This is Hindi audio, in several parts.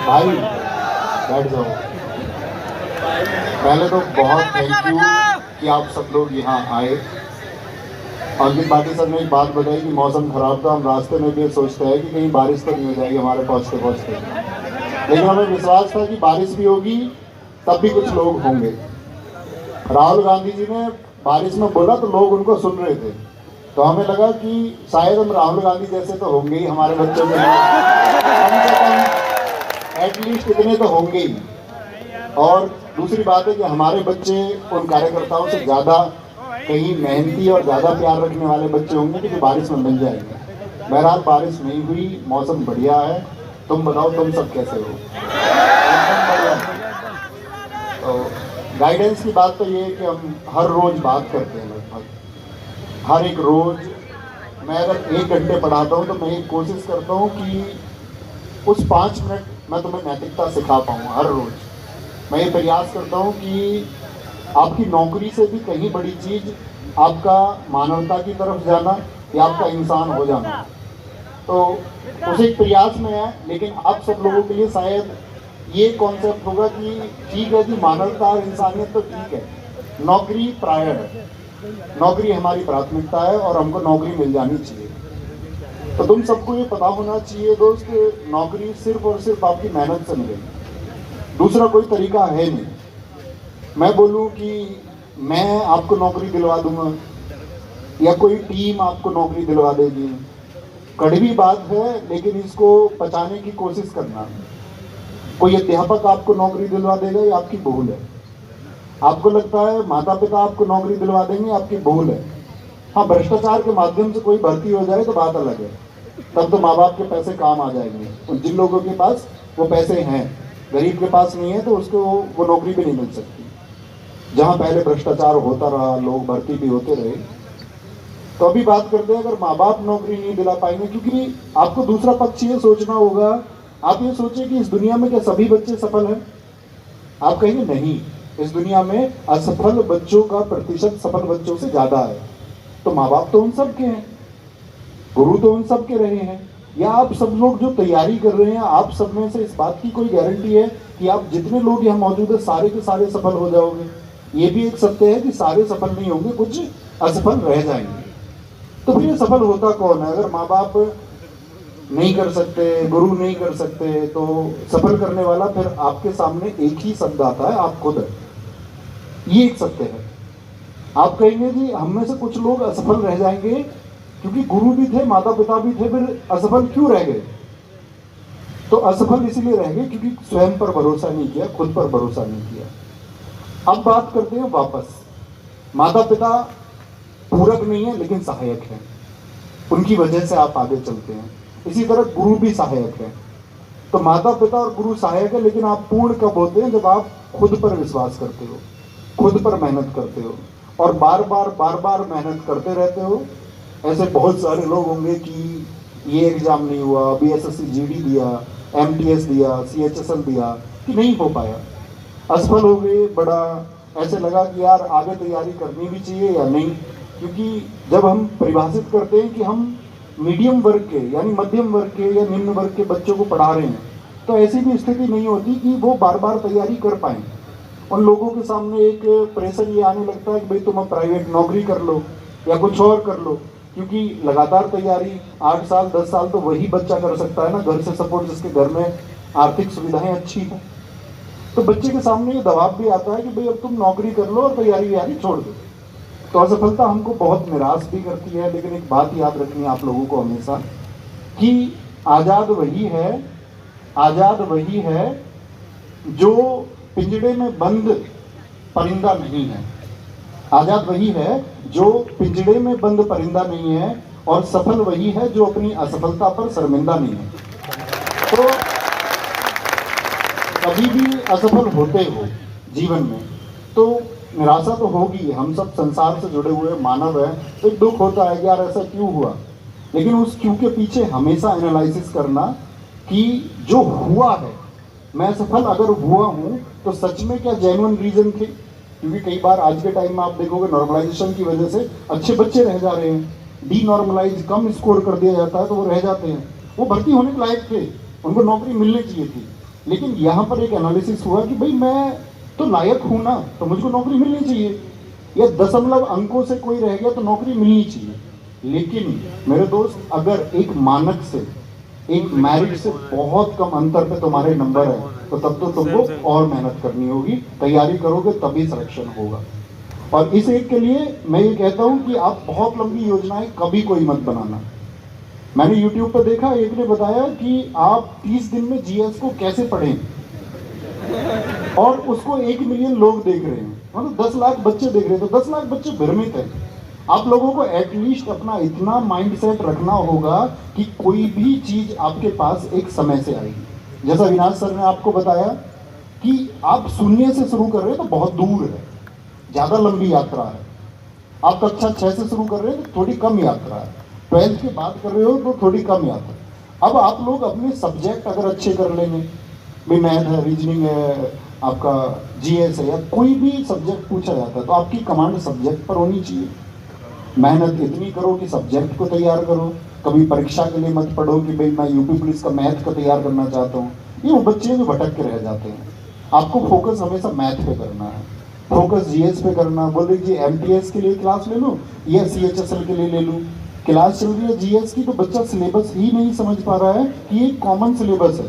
भाई बैठ जाओ। पहले तो बहुत थैंक यू कि आप सब लोग यहाँ आए। अंकित भाटी सर ने एक बात बताई कि मौसम खराब था, हम रास्ते में भी ये सोचते हैं कि कहीं बारिश तो नहीं हो जाएगी हमारे पहुँचते पहुँचते, लेकिन हमें विश्वास था कि बारिश भी होगी, तब भी कुछ लोग होंगे। राहुल गांधी जी ने बारिश में बोला तो लोग उनको सुन रहे थे, तो हमें लगा कि शायद हम राहुल गांधी जैसे तो होंगे ही हमारे बच्चों के लिए, कम से कम एटलीस्ट इतने तो होंगे ही। और दूसरी बात है कि हमारे बच्चे उन कार्यकर्ताओं से ज़्यादा कहीं मेहनती और ज़्यादा प्यार रखने वाले बच्चे होंगे कि जो बारिश में मिल जाएंगे। बहरहाल बारिश नहीं हुई, मौसम बढ़िया है। तुम बताओ तुम सब कैसे हो? तो गाइडेंस की बात तो ये है कि हम हर रोज़ बात करते हैं, लगभग हर एक रोज़। मैं अगर 1 घंटे पढ़ाता हूँ तो मैं एक कोशिश करता हूँ कि उस 5 मिनट मैं तुम्हें नैतिकता सिखा पाऊँ। हर रोज़ मैं ये प्रयास करता हूँ कि आपकी नौकरी से भी कहीं बड़ी चीज़ आपका मानवता की तरफ जाना या आपका इंसान हो जाना। तो उस एक प्रयास में है, लेकिन आप सब लोगों के लिए शायद ये कॉन्सेप्ट होगा कि ठीक है जी, मानवता और इंसानियत तो ठीक है, नौकरी प्रायर है, नौकरी हमारी प्राथमिकता है और हमको नौकरी मिल जानी चाहिए। तो तुम सबको ये पता होना चाहिए दोस्त, नौकरी सिर्फ और सिर्फ आपकी मेहनत से मिलेगी, दूसरा कोई तरीका है नहीं। मैं बोलूं कि मैं आपको नौकरी दिलवा दूंगा या कोई टीम आपको नौकरी दिलवा देगी, कड़वी बात है, लेकिन इसको पचाने की कोशिश करना। कोई अध्यापक आपको नौकरी दिलवा देगा ये आपकी भूल है। आपको लगता है माता पिता आपको नौकरी दिलवा देंगे, आपकी भूल है। हाँ, भ्रष्टाचार के माध्यम से कोई भर्ती हो जाए तो बात अलग है, तब तो माँ बाप के पैसे काम आ जाएंगे। और जिन लोगों के पास वो पैसे हैं, गरीब के पास नहीं है, तो उसको वो नौकरी भी नहीं मिल सकती। जहाँ पहले भ्रष्टाचार होता रहा, लोग भर्ती भी होते रहे। तो अभी बात करते हैं, अगर माँ बाप नौकरी नहीं दिला पाएंगे, क्योंकि आपको दूसरा पक्ष ये सोचना होगा। आप ये सोचिए कि इस दुनिया में क्या सभी बच्चे सफल हैं? आप कहेंगे नहीं, इस दुनिया में असफल बच्चों का प्रतिशत सफल बच्चों से ज्यादा है। तो माँ बाप तो उन सब के हैं, गुरु तो उन सब के रहे हैं, या आप सब लोग जो तैयारी कर रहे हैं, आप सब में से इस बात की कोई गारंटी है कि आप जितने लोग यहाँ मौजूद है सारे के सारे सफल हो जाओगे? ये भी एक सत्य है कि सारे सफल नहीं होंगे, कुछ असफल रह जाएंगे। तो फिर सफल होता कौन है? अगर माँ बाप नहीं कर सकते, गुरु नहीं कर सकते, तो सफल करने वाला फिर आपके सामने एक ही शब्द आता है, आप खुद है। ये एक सत्य है। आप कहेंगे जी हम में से कुछ लोग असफल रह जाएंगे क्योंकि गुरु भी थे, माता पिता भी थे, फिर असफल क्यों रह गए? तो असफल इसलिए रह गए क्योंकि स्वयं पर भरोसा नहीं किया, खुद पर भरोसा नहीं किया। अब बात करते हैं वापस, माता पिता पूरक नहीं है लेकिन सहायक है, उनकी वजह से आप आगे चलते हैं। इसी तरह गुरु भी सहायक है। तो माता पिता और गुरु सहायक है, लेकिन आप पूर्ण कब होते हैं? जब आप खुद पर विश्वास करते हो, खुद पर मेहनत करते हो और बार बार मेहनत करते रहते हो। ऐसे बहुत सारे लोग होंगे कि ये एग्जाम नहीं हुआ, बीएसएससी जीडी दिया, एमटीएस दिया, सीएचएसएल दिया, कि नहीं हो पाया, असफल हो गए। बड़ा ऐसे लगा कि यार आगे तैयारी करनी भी चाहिए या नहीं, क्योंकि जब हम परिभाषित करते हैं कि हम मीडियम वर्ग के यानी मध्यम वर्ग के या निम्न वर्ग के बच्चों को पढ़ा रहे हैं, तो ऐसी भी स्थिति नहीं होती कि वो बार बार तैयारी कर पाएँ। उन लोगों के सामने एक प्रेशर ये आने लगता है कि भाई तुम अब प्राइवेट नौकरी कर लो या कुछ और कर लो, क्योंकि लगातार तैयारी 8 साल 10 साल तो वही बच्चा कर सकता है ना, घर से सपोर्ट, जिसके घर में आर्थिक सुविधाएं अच्छी हैं। तो बच्चे के सामने ये दबाव भी आता है कि भाई अब तुम नौकरी कर लो और तैयारी छोड़ दो। तो असफलता हमको बहुत निराश भी करती है, लेकिन एक बात याद रखनी है आप लोगों को हमेशा कि आज़ाद वही है जो पिंजड़े में बंद परिंदा नहीं है। आज़ाद वही है जो पिंजड़े में बंद परिंदा नहीं है, और सफल वही है जो अपनी असफलता पर शर्मिंदा नहीं है। तो कभी भी असफल होते हो जीवन में तो निराशा तो होगी, हम सब संसार से जुड़े हुए मानव हैं, तो एक दुख होता है कि यार ऐसा क्यों हुआ। लेकिन उस क्यों के पीछे हमेशा एनालिसिस करना कि जो हुआ है, मैं सफल अगर हुआ हूँ तो सच में क्या जेन्युइन रीजन थे? क्योंकि कई बार आज के टाइम में आप देखोगे नॉर्मलाइजेशन की वजह से अच्छे बच्चे रह जा रहे हैं, डी नॉर्मलाइज कम स्कोर कर दिया जाता है तो वो रह जाते हैं। वो भर्ती होने के लायक थे, उनको नौकरी मिलनी चाहिए थी, लेकिन यहाँ पर एक एनालिसिस हुआ कि भाई मैं तो लायक हूँ ना, तो मुझको नौकरी मिलनी चाहिए, या दशमलव अंकों से कोई रह गया तो नौकरी मिलनी चाहिए। लेकिन मेरे दोस्त, अगर एक मानक से, एक मेरिट से बहुत कम अंतर पे तुम्हारे नंबर है, तो तब तो तुमको और मेहनत करनी होगी, तैयारी करोगे तभी सिलेक्शन होगा। और इस एक के लिए मैं ये कहता हूँ कि आप बहुत लंबी योजनाएं कभी कोई मत बनाना। मैंने YouTube पर देखा, एक ने बताया कि आप 30 दिन में GS को कैसे पढ़ें, और उसको 1 मिलियन लोग देख रहे हैं, मतलब 10 लाख बच्चे देख रहे हैं, तो 10 लाख बच्चे भ्रमित हैं। आप लोगों को एटलीस्ट अपना इतना माइंडसेट रखना होगा कि कोई भी चीज आपके पास एक समय से आएगी। जैसा अविनाश सर ने आपको बताया कि आप शून्य से शुरू कर रहे हैं तो बहुत दूर है, ज्यादा लंबी यात्रा है। आप कक्षा 6 से शुरू कर रहे हैं तो थोड़ी कम यात्रा है, 12th की बात कर रहे हो तो थोड़ी कम यात्रा। अब आप लोग अपने सब्जेक्ट अगर अच्छे कर लेंगे, भाई मैथ है, रीजनिंग है, आपका GS है, या कोई भी सब्जेक्ट पूछा जाता है, तो आपकी कमांड सब्जेक्ट पर होनी चाहिए। मेहनत इतनी करो कि सब्जेक्ट को तैयार करो। कभी परीक्षा के लिए मत पढ़ो कि भाई मैं यूपी पुलिस का मैथ को तैयार करना चाहता हूँ, ये वो बच्चे जो भटक के रह जाते हैं। आपको फोकस हमेशा मैथ पे करना है, फोकस GS पे करना। बोल रही MTS के लिए क्लास ले लूँ या CHSL के लिए ले लूँ, क्लास चल रही है GS की, तो बच्चा सिलेबस ही नहीं समझ पा रहा है कि ये कॉमन सिलेबस है।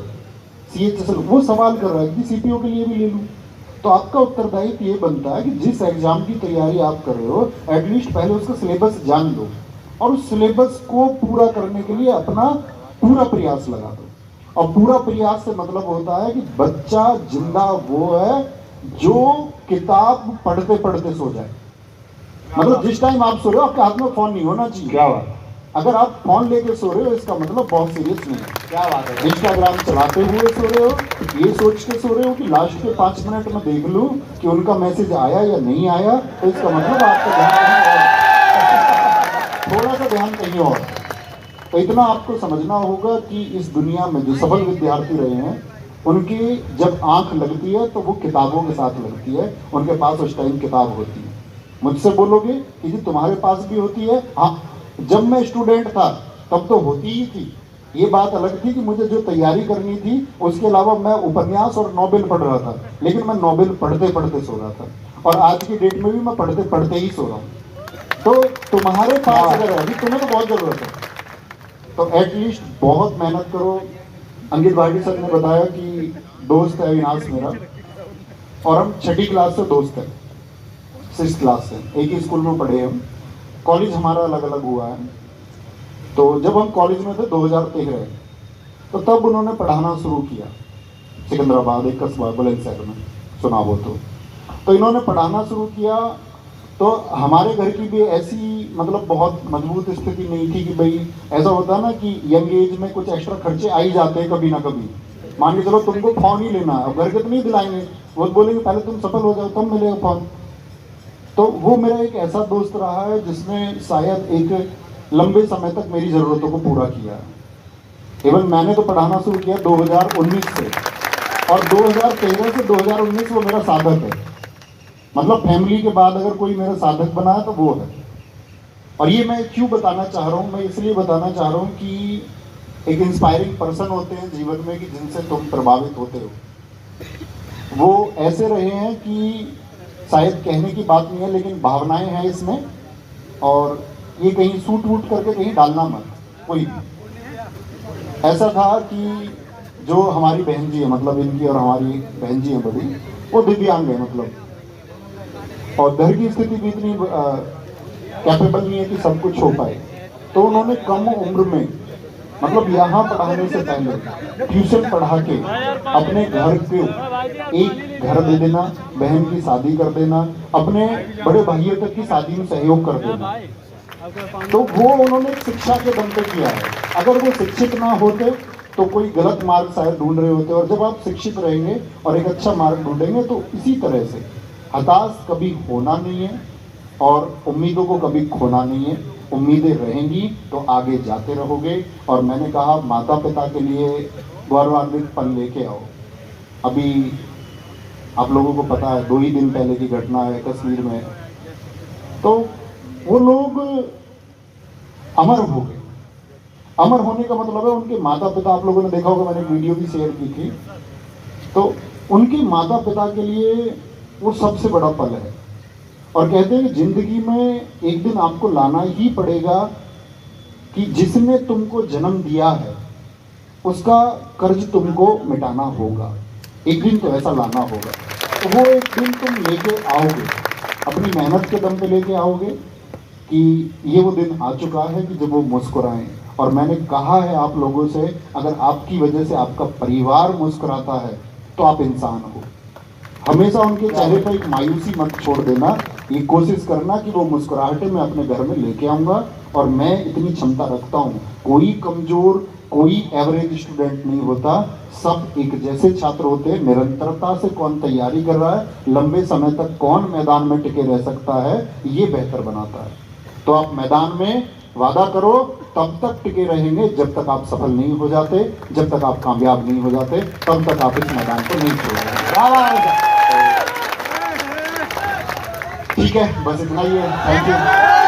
CHSL वो सवाल कर रहा है कि CPO के लिए भी ले लूँ। तो आपका उत्तरदायित्व ये बनता है कि जिस एग्जाम की तैयारी आप कर रहे हो, एटलीस्ट पहले उसका सिलेबस जान लो, और उस सिलेबस को पूरा करने के लिए अपना पूरा प्रयास लगा दो। और पूरा प्रयास से मतलब होता है कि बच्चा जिंदा वो है जो किताब पढ़ते पढ़ते सो जाए। मतलब जिस टाइम आप सो रहे हो आपके हाथ में फोन नहीं होना चाहिए। क्या बात, अगर आप फोन लेके सो रहे हो इसका मतलब बहुत सीरियस नहीं है। क्या बात है, इंस्टाग्राम चलाते हुए सो रहे हो, ये सोच के सो रहे हो कि लास्ट के 5 मिनट में देख लूं कि उनका मैसेज आया या नहीं आया, तो इसका मतलब आपका ध्यान कहीं और, थोड़ा सा ध्यान कहीं और। तो इतना आपको समझना होगा कि इस दुनिया में जो सफल विद्यार्थी रहे हैं, उनकी जब आंख लगती है तो वो किताबों के साथ लगती है, उनके पास उस टाइम किताब होती है। मुझसे बोलोगे कि जी तुम्हारे पास भी होती है, हाँ जब मैं स्टूडेंट था तब तो होती ही थी। ये बात अलग थी कि मुझे जो तैयारी करनी थी उसके अलावा मैं उपन्यास और नोबेल पढ़ रहा था, लेकिन मैं नोबेल पढ़ते पढ़ते सो रहा था, और आज की डेट में भी मैं पढ़ते पढ़ते ही सो रहा हूँ। तो तुम्हारे पास अगर है, अभी तुम्हें तो बहुत जरूरत है, तो एटलीस्ट बहुत मेहनत करो। अंकित भाटी सर ने बताया कि दोस्त है अविनाश मेरा, और हम 6ठी क्लास से दोस्त है, 6th क्लास से एक ही स्कूल में पढ़े हम। कॉलेज हमारा अलग अलग हुआ है। तो जब हम कॉलेज में थे 2013, तो तब उन्होंने पढ़ाना शुरू किया सिकंदराबाद, एक कस्बा बुलंदशहर में, सुना हो तो इन्होंने पढ़ाना शुरू किया। तो हमारे घर की भी ऐसी मतलब बहुत मजबूत स्थिति नहीं थी कि भाई ऐसा होता ना कि यंग एज में कुछ एक्स्ट्रा खर्चे आ ही जाते हैं कभी ना कभी। मान के चलो तुमको फोन ही लेना, अब घर के तो नहीं दिलाएंगे, वो बोलेंगे पहले तुम सफल हो जाओ तब मिलेगा फोन। तो वो मेरा एक ऐसा दोस्त रहा है जिसने शायद एक लंबे समय तक मेरी ज़रूरतों को पूरा किया। इवन मैंने तो पढ़ाना शुरू किया 2019 से, और 2013 से 2019 वो मेरा साधक है। मतलब फैमिली के बाद अगर कोई मेरा साधक बना है तो वो है। और ये मैं क्यों बताना चाह रहा हूँ, मैं इसलिए बताना चाह रहा हूँ कि एक इंस्पायरिंग पर्सन होते हैं जीवन में कि जिनसे तुम प्रभावित होते हो। वो ऐसे रहे हैं कि शायद कहने की बात नहीं है, लेकिन भावनाएं हैं इसमें, और ये कहीं सूट वूट करके कहीं डालना मत कोई भी। ऐसा था कि जो हमारी बहन जी है, मतलब इनकी और हमारी बहन जी है बड़ी, वो दिव्यांग है मतलब, और घर की स्थिति भी इतनी कैपेबल नहीं है कि सब कुछ हो पाए। तो उन्होंने कम उम्र में, मतलब यहाँ पढ़ाने से पहले ट्यूशन पढ़ा के अपने घर के एक घर दे देना, बहन की शादी कर देना, अपने बड़े भाइयों तक की शादी में सहयोग कर देना। तो वो उन्होंने शिक्षा के दम पे किया है। अगर वो शिक्षित ना होते तो कोई गलत मार्ग शायद ढूंढ रहे होते, और जब आप शिक्षित रहेंगे और एक अच्छा मार्ग ढूंढेंगे तो इसी तरह से हताश कभी होना नहीं है और उम्मीदों को कभी खोना नहीं है। उम्मीदें रहेंगी तो आगे जाते रहोगे। और मैंने कहा माता पिता के लिए गौरवान्वित पल लेके आओ। अभी आप लोगों को पता है 2 ही दिन पहले की घटना है कश्मीर में, तो वो लोग अमर हो गए। अमर होने का मतलब है उनके माता पिता, आप लोगों ने देखा होगा, मैंने वीडियो भी शेयर की थी तो उनके माता पिता के लिए वो सबसे बड़ा पल है। और कहते हैं कि जिंदगी में एक दिन आपको लाना ही पड़ेगा कि जिसने तुमको जन्म दिया है उसका कर्ज तुमको मिटाना होगा। एक दिन तो ऐसा लाना होगा, तो वो एक दिन तुम लेके आओगे, अपनी मेहनत के दम पे लेके आओगे कि ये वो दिन आ चुका है कि जब वो मुस्कुराएं। और मैंने कहा है आप लोगों से, अगर आपकी वजह से आपका परिवार मुस्कुराता है तो आप इंसान हो। हमेशा उनके चेहरे पर एक मायूसी मत छोड़ देना, ये कोशिश करना कि वो मुस्कुराहटें मैं अपने घर में लेके आऊँगा। और मैं इतनी क्षमता रखता हूँ, कोई कमज़ोर कोई एवरेज स्टूडेंट नहीं होता, सब एक जैसे छात्र होते हैं। निरंतरता से कौन तैयारी कर रहा है, लंबे समय तक कौन मैदान में टिके रह सकता है, ये बेहतर बनाता है। तो आप मैदान में वादा करो, तब तक टिके रहेंगे जब तक आप सफल नहीं हो जाते, जब तक आप कामयाब नहीं हो जाते, तब तक आप इस मैदान को नहीं छोड़ेंगे। ठीक है, बस इतना ही है। Thank you.